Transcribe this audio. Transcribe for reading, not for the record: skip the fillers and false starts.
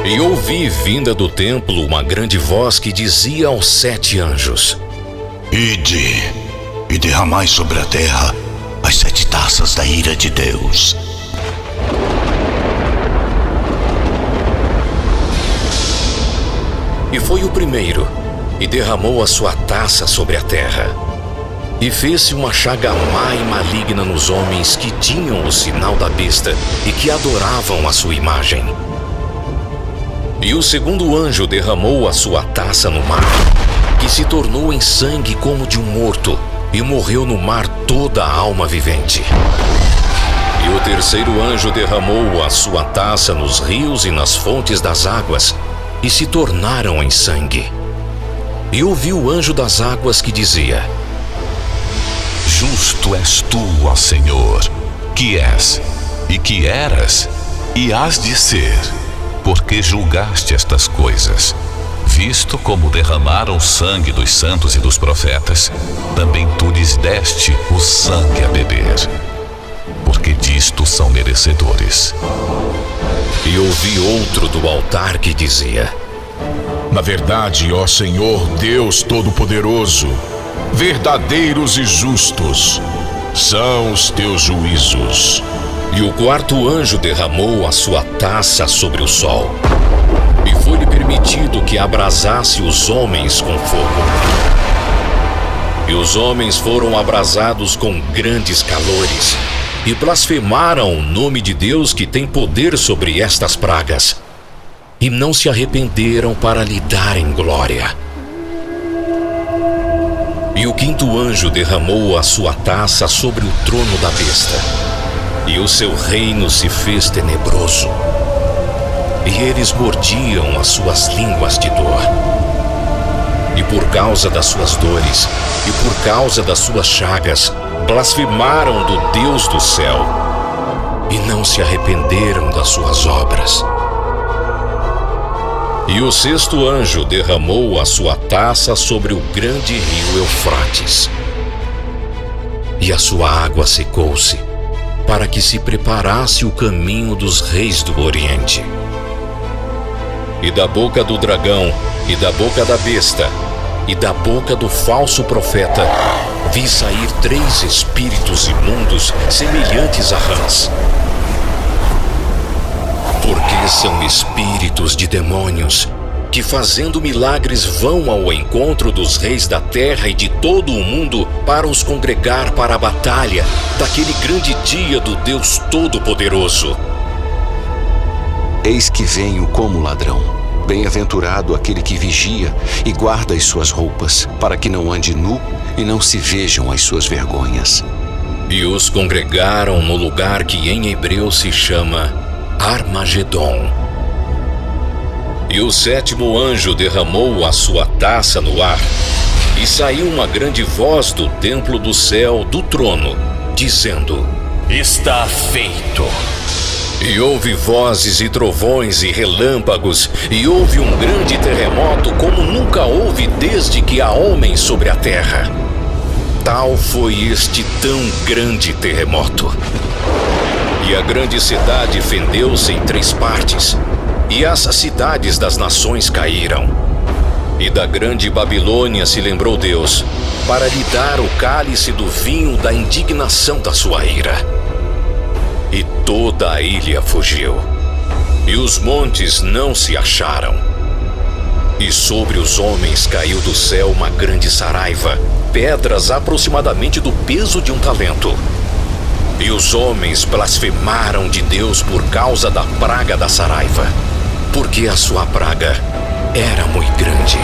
E ouvi vinda do templo uma grande voz que dizia aos 7 anjos: Ide e derramai sobre a terra as 7 taças da ira de Deus. E foi o primeiro, e derramou a sua taça sobre a terra. E fez-se uma chaga má e maligna nos homens que tinham o sinal da besta e que adoravam a sua imagem. E o segundo anjo derramou a sua taça no mar, que se tornou em sangue como de um morto, e morreu no mar toda a alma vivente. E o terceiro anjo derramou a sua taça nos rios e nas fontes das águas, e se tornaram em sangue. E ouvi o anjo das águas que dizia: Justo és tu, ó Senhor, que és, e que eras, e hás de ser, porque julgaste estas coisas. Visto como derramaram o sangue dos santos e dos profetas, também tu lhes deste o sangue a beber, porque disto são merecedores. E ouvi outro do altar que dizia: Na verdade, ó Senhor Deus Todo-Poderoso, verdadeiros e justos são os teus juízos. E o quarto anjo derramou a sua taça sobre o sol, e foi-lhe permitido que abrasasse os homens com fogo. E os homens foram abrasados com grandes calores, e blasfemaram o nome de Deus que tem poder sobre estas pragas, e não se arrependeram para lhe darem glória. E o quinto anjo derramou a sua taça sobre o trono da besta, e o seu reino se fez tenebroso. E eles mordiam as suas línguas de dor. E por causa das suas dores, e por causa das suas chagas, blasfemaram do Deus do céu, e não se arrependeram das suas obras. E o sexto anjo derramou a sua taça sobre o grande rio Eufrates. E a sua água secou-se, para que se preparasse o caminho dos reis do Oriente. E da boca do dragão, e da boca da besta, e da boca do falso profeta, vi sair 3 espíritos imundos semelhantes a rãs. Porque são espíritos de demônios, que fazendo milagres vão ao encontro dos reis da terra e de todo o mundo para os congregar para a batalha daquele grande dia do Deus Todo-Poderoso. Eis que venho como ladrão. Bem-aventurado aquele que vigia e guarda as suas roupas, para que não ande nu e não se vejam as suas vergonhas. E os congregaram no lugar que em hebreu se chama Armagedon. E o sétimo anjo derramou a sua taça no ar, e saiu uma grande voz do templo do céu, do trono, dizendo: Está feito. E houve vozes e trovões e relâmpagos, e houve um grande terremoto como nunca houve desde que há homens sobre a terra. Tal foi este tão grande terremoto. E a grande cidade fendeu-se em 3 partes, e as cidades das nações caíram. E da grande Babilônia se lembrou Deus, para lhe dar o cálice do vinho da indignação da sua ira. E toda a ilha fugiu, e os montes não se acharam. E sobre os homens caiu do céu uma grande saraiva, pedras aproximadamente do peso de um talento. E os homens blasfemaram de Deus por causa da praga da saraiva, porque a sua praga era muito grande.